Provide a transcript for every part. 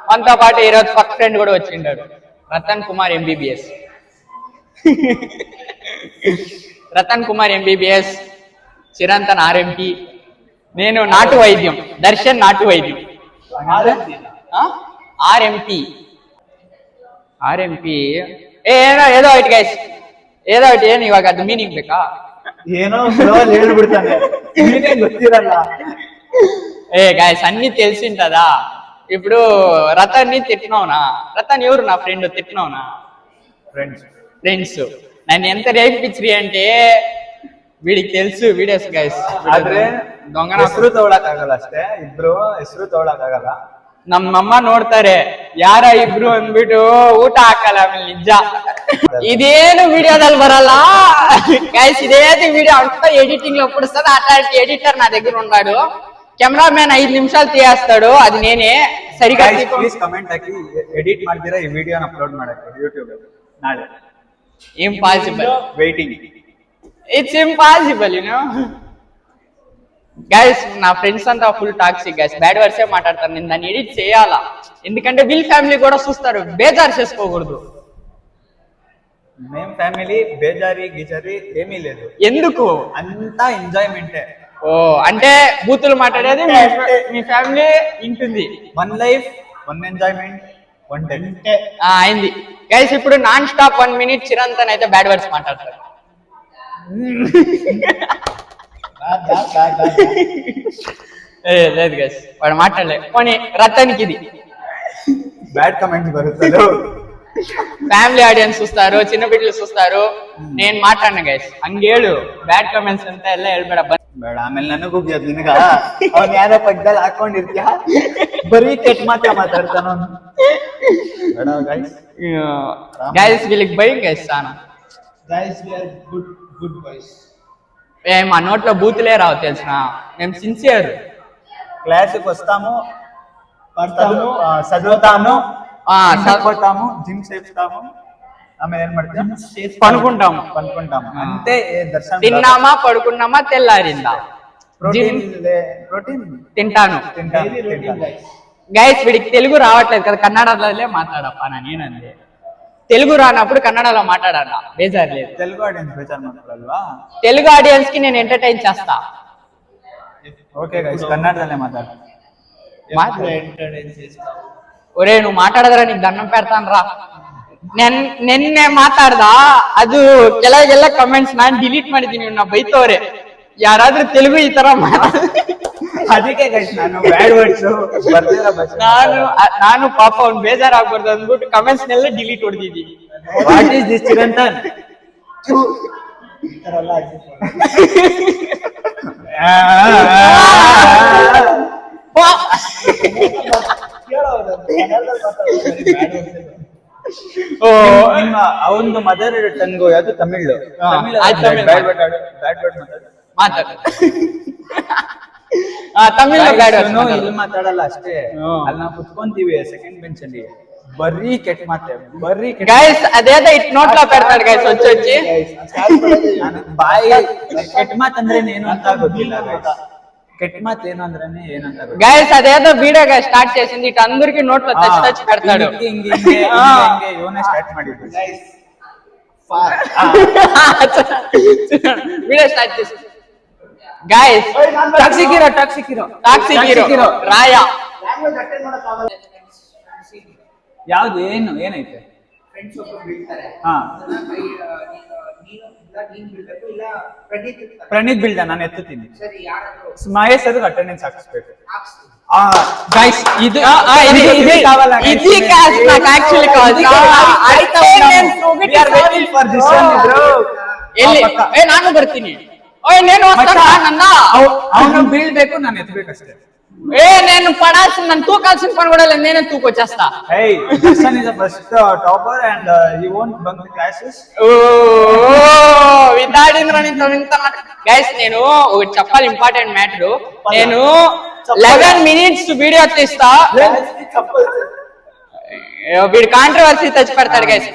మనతో పాటు ఈరోజు పక్క ఫ్రెండ్ కూడా వచ్చిండాడు, Ratan Kumar MBBS. Ratan Kumar MBBS, Chirantan RMP, నేను నాటు వైద్యం, దర్శన్ నాటు వైద్యం. ఆర్ఎంపీ ಆರ್ಎಂಪಿ ಏದೋ ಐಟ್ ಗೈಸ್, ಏದೋ ಐಟ್. ಏನು ಇವಾಗ ಅದು ಮೀನಿಂಗ್ ಬೇಕಾ? ಏನೋ ಹೇಳ್ಬಿಡ್ತಾನೆ, ಗೊತ್ತಿರಲ್ಲ. గైస్ అన్ని తెలిసింటదా. ఇప్పుడు రతన్ ని తిట్టినవునా? రతన్ ఎవరు? నా ఫ్రెండ్. తిట్టినవునా? ఫ్రెండ్స్ నన్ను ఎంత రేపిచ్చిరి అంటే వీడికి తెలుసు వీడియోస్ గైస్. ಆದ್ರೆ ದೊಂಗನ ಹೆಸರು ತಗೊಳಕ್ಕಾಗಲ್ಲ ಅಷ್ಟೇ, ಇಬ್ರು ಹೆಸರು ತಗೊಳಕ್ಕಾಗಲ್ಲ. ನಮ್ಮಮ್ಮ ನೋಡ್ತಾರೆ ಯಾರ ಇಬ್ರು ಅಂದ್ಬಿಟ್ಟು ಊಟ ಹಾಕಲ್ಲ ಆಮೇಲೆ. ನಿಜ ಇದೇನು ವಿಡಿಯೋದಲ್ಲಿ ಬರಲ್ಲ ಗೈಸ್, ఇదేది వీడియో అంతా ఎడిటింగ్ లో పుడుస్తుంది. అట్లాంటి ఎడిటర్ నా దగ్గర ఉన్నాడు. కెమెరామ్యాన్ 5 నిమిషాలు తీయేస్తాడు, అది నేనే. సరిగా ప్లీజ్ కಮೆಂಟ್ ಹಾಕಿ ಎಡಿಟ್ ಮಾಡ್ತೀರಾ ಈ ವಿಡಿಯೋನ ಅಪ್ಲೋಡ್ ಮಾಡಕ್ಕೆ ಯೂಟ್ಯೂಬ್ ನಾಳೆ. Impossible, waiting, it's impossible you know guys. నా ఫ్రెండ్స్ అంతా ఫుల్ టాక్సిక్ గైస్, బ్యాడ్ వర్డ్సే మాట్లాడతారు. నేను దాన్ని ఎడిట్ చేయాలా, ఎందుకంటే వీళ్ళ ఫ్యామిలీ కూడా చూస్తారు. బేజారు చేసుకోకూడదు. మేం ఫ్యామిలీ బేజారి గిజారి ఏమీ లేదు. ఎందుకు? అంతా ఎంజాయ్మెంటే. ఓ అంటే బూతులు మాట్లాడేది మీ ఫ్యామిలీ వింటుంది. 1 లైఫ్ 1 ఎంజాయ్మెంట్ 1 డే అయింది గైస్. ఇప్పుడు నాన్ స్టాప్ 1 మినిట్ చిరంతన్ అయితే బ్యాడ్ వర్డ్స్ మాట్లాడతారు. లేదు గైస్, వాడు మాట్లాడలే. పోనీ రతన్కి ఇది ಬ್ಯಾಡ್ ಕಮೆಂಟ್ಸ್ ಬರುತ್ತದೆ. ಫ್ಯಾಮಿಲಿ ಆಡಿಯನ್ಸ್ చూస్తారు, ಚಿನ್ನ ಬಿಡ್ಲು చూస్తారు. నేను మాట్లాడను గైಸ್, ಹಂಗೇಳು. ಬ್ಯಾಡ್ ಕಮೆಂಟ್ಸ್ ಅಂತ ಎಲ್ಲ ಹೇಳ್ಬೇಡ. ಬೇಡ, ಆಮೇಲೆ ನನಗೂ ಹೋಗ್ಯದ ನಿನಗ. ಅವ್ನು ಯಾರೋ ಪಕ್ಕದಲ್ಲಿ ಹಾಕೊಂಡಿರ್ತೀಯ, ಬರೀ ಕೆಟ್ಟ ಮಾತಾಡ್ತಾನ. ಬೇಡ ಗೈಸ್. గైస్ వీళ్ళకి భయం గైస్ చాలా. Guys, we are good boys. మా నోట్లో బూతులే రావు తెలిసిన. మేము సిన్సియర్. క్లాస్కి వస్తాము, చదువుతాము, పోతాము, జిమ్ చేస్తాము, ఆమె ఏం ಮಾಡ್ತೀವಿ, పనుకుంటాము. అంతే. దర్శనం తిన్నామా, పడుకున్నామా, తెల్లారిందా. ప్రోటీన్ తింటాను. గైస్ వీడికి తెలుగు రావట్లేదు కదా, కన్నడలో మాట్లాడప్ప. నేనంది తెలుగు రానప్పుడు కన్నడలో మాట్లాడాలా, బేజారు లేదు. తెలుగు ఆడియన్స్ బేజారు మాట్లాడాలా? తెలుగు ఆడియన్స్ కి నేను ఎంటర్టైన్ చేస్తా. ఓకే గైస్, కన్నడದಲ್ಲೇ ಮಾತಾಡು. ఒరే నువ్వు మాట్లాడదరా, నీకు దండం పెడతాను రా. ನೆನ್ನೆ ಮಾತಾಡ್ದ ಅದು ಕೆಳಗೆಲ್ಲ ಕಮೆಂಟ್ಸ್ ನಾನು ಡಿಲೀಟ್ ಮಾಡಿದೀನಿ. ನಾ ಬೈತವ್ರೆ ಯಾರಾದ್ರೂ ತೆಲುಗು ಈ ತರ ಅದಕ್ಕೆ ನಾನು ಬ್ಯಾಡ್ ವರ್ಡ್ಸ್ ನಾನು ಪಾಪ ಅವ್ನು ಬೇಜಾರಾಗ್ಬಾರ್ದು ಅಂದ್ಬಿಟ್ಟು ಕಮೆಂಟ್ಸ್ ನೆಲ್ಲ ಡಿಲೀಟ್ ಹೊಡೆದಿದ್ದೀನಿ. What is this Chirantan? ಅವನು ಮದರ್ ಟಂಗು ಯಾವುದು ತಮಿಳು. ತಮಿಳ್ ಇಲ್ಲಿ ಮಾತಾಡಲ್ಲ ಅಷ್ಟೇ, ಅಲ್ಲಿ ನಾವು ಕುತ್ಕೊಂತೀವಿ ಸೆಕೆಂಡ್ ಬೆಂಚ್ ಅಲ್ಲಿ. ಬರೀ ಕೆಟ್ಟ ಮಾತೆ, ಬರೀ ಗೈಸ್. ಅದೇದ ಇಟ್ ನೋಟ್ಲಾ ಪೆಡ್ತಾಳೆ ಗೈಸ್ వచ్చి ಬಾಯಿ. ಕೆಟ್ಟ ಮಾತಂದ್ರೆ ಏನು ಅಂತ ಗೊತ್ತಿಲ್ಲ ಕೆಟ್ಟ ಮಾತು ಏನು ಅಂದ್ರೇನೆ ಏನಂತ ಗೈಸ್. ಅದೇదో ವಿಡಿಯೋಗೆ ಸ್ಟಾರ್ಟ್ చేసింది ఇట్ అందరికి నోట్లో టచ్ పెడతాడు. ಇವನೇ ಸ್ಟಾರ್ಟ್ ಮಾಡಿದ್ದು ವಿಡಿಯೋ ಸ್ಟಾರ್ಟ್ చేసి ಗೈಸ್. ಟಾಕ್ಸಿಕ್ ಹೀರೋ ರಾಯ. ಯಾವ್ದು ಏನು ಏನೈತೆ? ಫ್ರೆಂಡ್ಸ್ ಒಬ್ಬರು ಬೀಳ್ತಾರೆ. ಪ್ರಣೀತ್ ಬೀಳ್ದ, ನಾನು ಎತ್ತುತ್ತೀನಿ. ಸರಿ, ಯಾರಾದ್ರೂ ಮಹೇಶ್ ಅದಕ್ಕೆ ಅಟೆಂಡೆನ್ಸ್ ಹಾಕಿಸ್ಬೇಕು. ಗೈಸ್ ಇದು నాకు యాక్చువల్లీ కావాలి. ನಾನು ಬರ್ತೀನಿ. నేను వస్తాను. ಅವನು ಬೀಳ್ಬೇಕು, ನಾನು ಎತ್ತಬೇಕಷ್ಟೇ. నేను పడాల్సిన, నన్ను తూకాల్సిన పని కూడా లేదు, నేనే తూకొచ్చేస్తా. Darshan is the first topper and he won't bunk the classes. Guys నేను ఒకటి చెప్పాలి, ఇంపార్టెంట్ మ్యాటర్. నేను 11 minutes వీడియో తీస్తా. వీడు కాంట్రవర్సీ తెచ్చి పెడతాడు గైస్.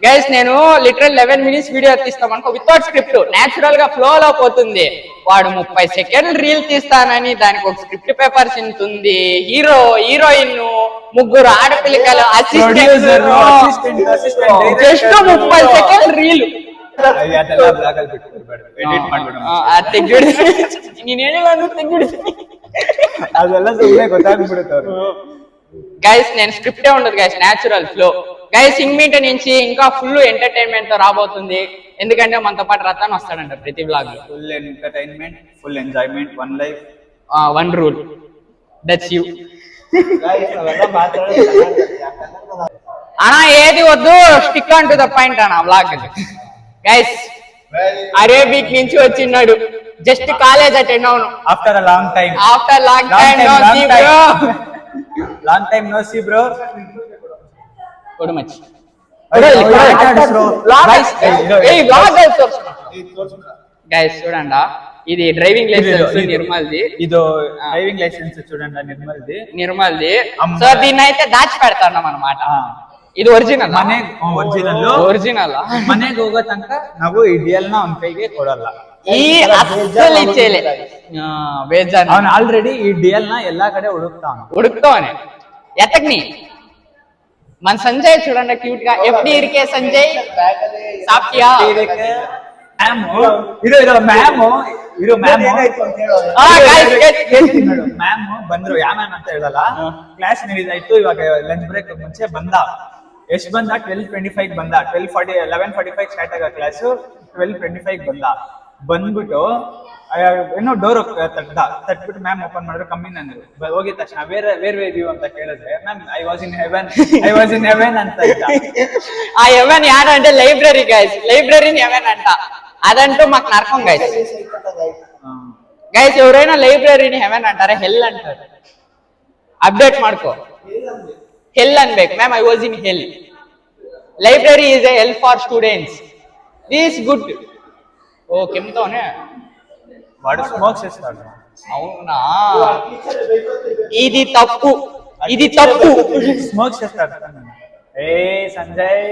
గైస్ నేను లిటరల్ 11 minutes వీడియో తీస్తాం అనుకో వితౌట్ స్క్రిప్ట్ నేచురల్ గా ఫ్లో లో పోతుంది. వాడు 30 సెకండ్లు రీల్ తీస్తానని దానికి ఒక స్క్రిప్ట్ పేపర్స్ ఇంతుంది. హీరో హీరోయిన్ ముగ్గురు ఆడపిల్లకలు అసిస్టెంట్ జస్ట్ 30 సెకండ్ రీల్ ತೆಗ್ಗಿಡಿ ನೀನೇನು ತೆಗ್ಗಿಡಿ ಅದೆಲ್ಲ ಸುಮ್ಮನೆ ಗೊತ್ತಾಗ್ಬಿಡುತ್ತೆ. గైస్ నేను స్క్రిప్టే ఉండదు గైస్, న్యాచురల్ ఫ్లో గైస్. ఇంగ్మీట నుంచి ఇంకా ఫుల్ ఎంటర్టైన్మెంట్ తో రాబోతుంది, ఎందుకంటే మనతో పాటు రతన్ వస్తాడంట ప్రతి బ్లాగ్ లో. Full entertainment, full enjoyment, one life, one rule, that's you. అన్నా ఏది వద్దు, stick on to the point అన్న బ్లాగ్. గైస్ అరేబిక్ నుంచి వచ్చిన్నాడు, జస్ట్ కాలేజ్ అటెండ్ అవును. After long time no see bro. కొడు మచ్ గైస్ చూడండి, ఇది డ్రైవింగ్ లైసెన్స్ నిర్మల్ది. ఇది డ్రైవింగ్ లైసెన్స్ చూడండి నిర్మల్ది. సో దీన్ని అయితే దాచి పెడతాం అన్నమాట. ಇದು ಒರಿಜಿನಲ್ ಒರಿಜಿನಲ್ ಮನೆಗೆ ಹೋಗೋ ತನಕ ನಾವು ಈ ಡಿಎಲ್ ನ ಅವ್ನ ಕೈಗೆ ಕೊಡಲ್ಲ. ಈ ಅಸಲ್ ಇಚ್ಚೇಲೆ ಬೇಜಾನ್ ಅವನು ಆಲ್ರೆಡಿ ಈ ಡಿಎಲ್ ನ ಎಲ್ಲಾ ಕಡೆ ಹುಡುಕ್ತಾವನೆ ఎతక్ని మన సంజయ్ చూడండి క్యూట్ గా ఎఫ్డి ఇరికే సంజయ్ సాఫ్టియా ಮ್ಯಾಮ್ ಬಂದ್ರು. ಯಾವ ಮ್ಯಾಮ್ ಅಂತ ಹೇಳಲ್ಲ, ಕ್ಲಾಸ್ ನಡೀತಾಯ್ತು. ಇವಾಗ ಲಂಚ್ ಬ್ರೇಕ್ ಮುಂಚೆ ಬಂದ. ಎಷ್ಟು ಬಂದ? 12:25 ಬಂದ. 11:45 ಸ್ಟಾರ್ಟ್ ಆಗ ಕ್ಲಾಸು. 12:25 ಬಂದ್ಬಿಟ್ಟು ಏನೋ ಡೋರ್ ತಟ್ಬಿಟ್ಟು ಮ್ಯಾಮ್ ಓಪನ್ ಮಾಡಿದ್ರು. ಕಮ್ಮಿ ನಂದು ಹೋಗಿದ ತಕ್ಷಣ ವೇರ್ ವ್ಯೂ ಅಂತ ಕೇಳಿದ್ರೆ ma'am I was in heaven ಅಂತ ಇದ್ದ. ఆ హెవెన్ యాడ్ అంటే లైబ్రరీ గైస్, లైబ్రరీని హెవెన్ అంట. అదంటూ మాకు నరకం గైస్. గైస్ ఎవరైనా లైబ్రరీని హెవెన్ అంటారా హెల్ అంటారు. అప్డేట్ ಮಾಡ್ಕೋ, హెల్ అన్ಬೇಕು. Ma'am I was in hell. Library is a hell for students. This good. ఓ కెమ్తోనే వాడు స్మోక్ చేస్తాడు. అవునా, ఇది తప్పు. ಸ್ಮೋಕ್ చేస్తాడు. ಏ ಸಂಜಯ್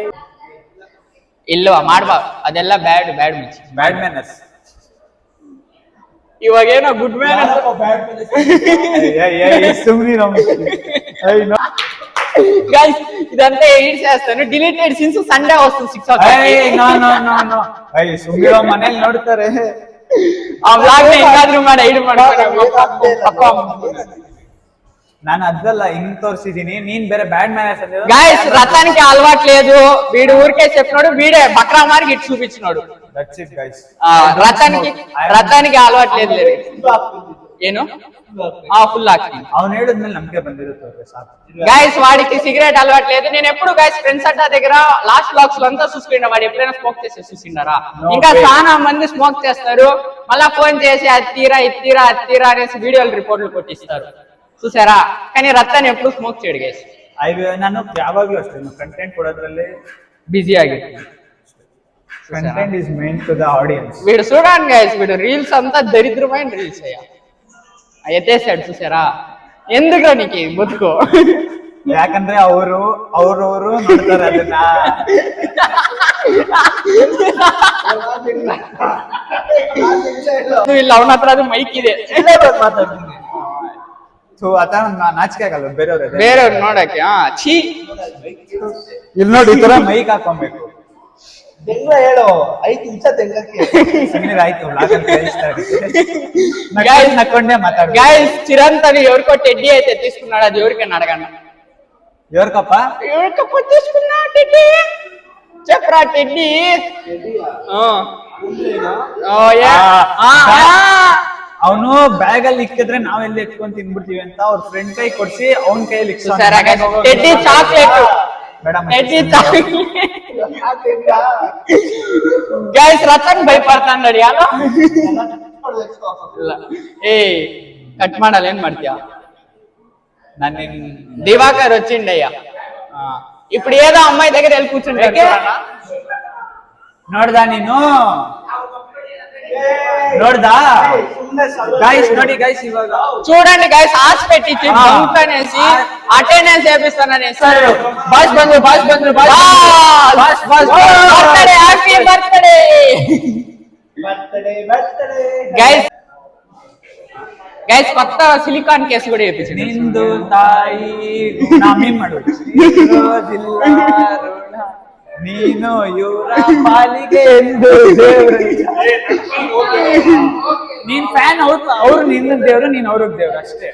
ಇಲ್ವಾ ಮಾಡ್ಬಾ, ಅದೆಲ್ಲ ಬ್ಯಾಡ್ ಮಿಚ್, ಬ್ಯಾಡ್ ಮ್ಯಾನರ್ಸ್. ಇವಾಗೇನೋ ಗುಡ್ ಮ್ಯಾನರ್ಸ್. గైస్ ఇదంతా ఎడిట్ చేస్తాను, డిలీటెడ్ సీన్స్ సండే వస్తుంది 6 o'clock. ಸುಮ್ಮಿರೋ ಮನೇಲಿ ನೋಡ್ತಾರೆ. ಆ ಬ್ಲಾಗ್ ನ ಏನಾದ್ರೂ ಮಾಡಿ ಎಡಿಟ್ ಮಾಡ್ತಾರೆ. ನಾನು ಅದಲ್ಲ ಹಿಂಗ್ ತೋರಿಸಿದೀನಿ, ನೀನ್ ಬೇರೆ ಬ್ಯಾಡ್ ಮ್ಯಾನರ್ಸ್ ಅಂತ. గైస్ రతానికి అలవాటు లేదు, వీడు ఊరికే చెప్పినాడు, వీడే బక్రా మార్కి ఇటు చూపించినాడు. That's it guys. రతానికి అలవాటు లేదు. ಏನು ఫుల్ యాక్టింగ్. ಅವ್ನು ಹೇಳಿದ್ಮೇಲೆ ನಮ್ಗೆ ಬಂದಿರುತ್ತೆ ಸಾಕು. గైస్ వాడికి సిగరెట్ అలవాటు లేదు. నేను ఎప్పుడు గైస్ ఫ్రెండ్స్ అడ్డా దగ్గర లాస్ట్ బ్లాగ్స్ లో అంతా చూసుకున్నా, వాడు ఎప్పుడైనా స్మోక్ చేసి చూసిండారా? ఇంకా చాలా మంది స్మోక్ చేస్తారు, మళ్ళా ఫోన్ చేసి అది తీరా అనేసి వీడియోలు రిపోర్ట్లు కొట్టిస్తారు చూసారా. కానీ రతన్ ఎప్పుడు స్మోక్ చేయడు గైస్. ನಾನು ಯಾವಾಗ್ಲೂ ಅಷ್ಟೇ ಕಂಟೆಂಟ್ ಕೊಡೋದ್ರಲ್ಲಿ బిజీ ಆಗಿರ್ತೀನಿ. Content is main to the audience. వీడు చూడండి గైస్, వీడు రీల్స్ అంతా దరిద్రమైన రీల్స్ అయ్యా ఎత్తేసాడు చూసారా. ఎందుకు నీకు బతుకో, ಯಾಕಂದ್ರೆ ಅವ್ರವ್ರು ನೋಡ್ತಾರೆ ಅದನ್ನ. ಇಲ್ಲ ಅವನ ಹತ್ರ ಅದು ಮೈಕ್ ಇದೆ, ಮಾತಾಡ್ತೀನಿ. ಸೊ ಅದ ನಾಚಿಕೆ ಆಗಲ್ಲ ಬೇರೆಯವ್ರು ನೋಡಕ್ಕೆ. ಛೀ, ಇಲ್ಲಿ ನೋಡಿ ಈ ತರ ಮೈಕ್ ಹಾಕೊಬೇಕು. ಹೇಳು 5 ನಿಮಿಷ ಆಯ್ತು నక్కొండే మాట్లాడు. గైస్ చిరంతని ఎవరికో టెడ్డీ అయితే తీసుకున్నాడు, అది ఎవరికైనా అడగండి. ఎవరికప్ప తీసుకున్నా టెడ్డీ? చెప్పరా టెడ్డీ? ಅವನು ಬ್ಯಾಗ್ ಅಲ್ಲಿ ಇಕ್ಕಿದ್ರೆ ನಾವೆಲ್ಲಿ ಎತ್ಕೊಂಡ್ ತಿನ್ಬಿಡ್ತೀವಿ ಅಂತ ಅವ್ರ ಫ್ರೆಂಡ್ ಕೈ ಕೊಡ್ಸಿ ಅವನ್ ಕೈಯಲ್ಲಿ ಟೆಡ್ಡಿ ಚಾಕ್ಲೇಟ್. గైస్ రతన్ భయపడతాడు. ಯಾರೋ ఏ కట్ ಮಾಡಲ್ಲ, ಏನ್ ಮಾಡ್ತೀಯಾ? ನಾನು దివాకర్ వచ్చిండయ్యా. ఇప్పుడు ఏదో అమ్మాయి దగ్గర వెళ్ళి కూర్చుంటాడు. ನೋಡ್ದಾ ನೀನು? ನೋಡ್ದಾ? ಗೈಸ್ ನೋಡಿ ಗೈಸ್ ಇವಾಗ చూడండి గైస్ ఆస్ పెట్టించి బంక్ అనేసి అటెండెన్స్ చేపిస్తానని సార్ ಬಾಸ್ ಬಂದ್ರು బర్త్డే హ్యాపీ బర్త్డే గైస్ కొత్త సిలికాన్ కేసు కూడా చేపించింది ನಿಂದು ತಾಯಿ ನಾ ಮೀನ್ ಮಾಡು ನೀನು ಇವರ ಪಾಲಿಗೆ ಎಂದು ನೀನ್ ಫ್ಯಾನ್ ಅವ್ರು ನಿನ್ನ ದೇವ್ರು ನೀನ್ ಅವ್ರಿಗೆ ದೇವ್ರು ಅಷ್ಟೇ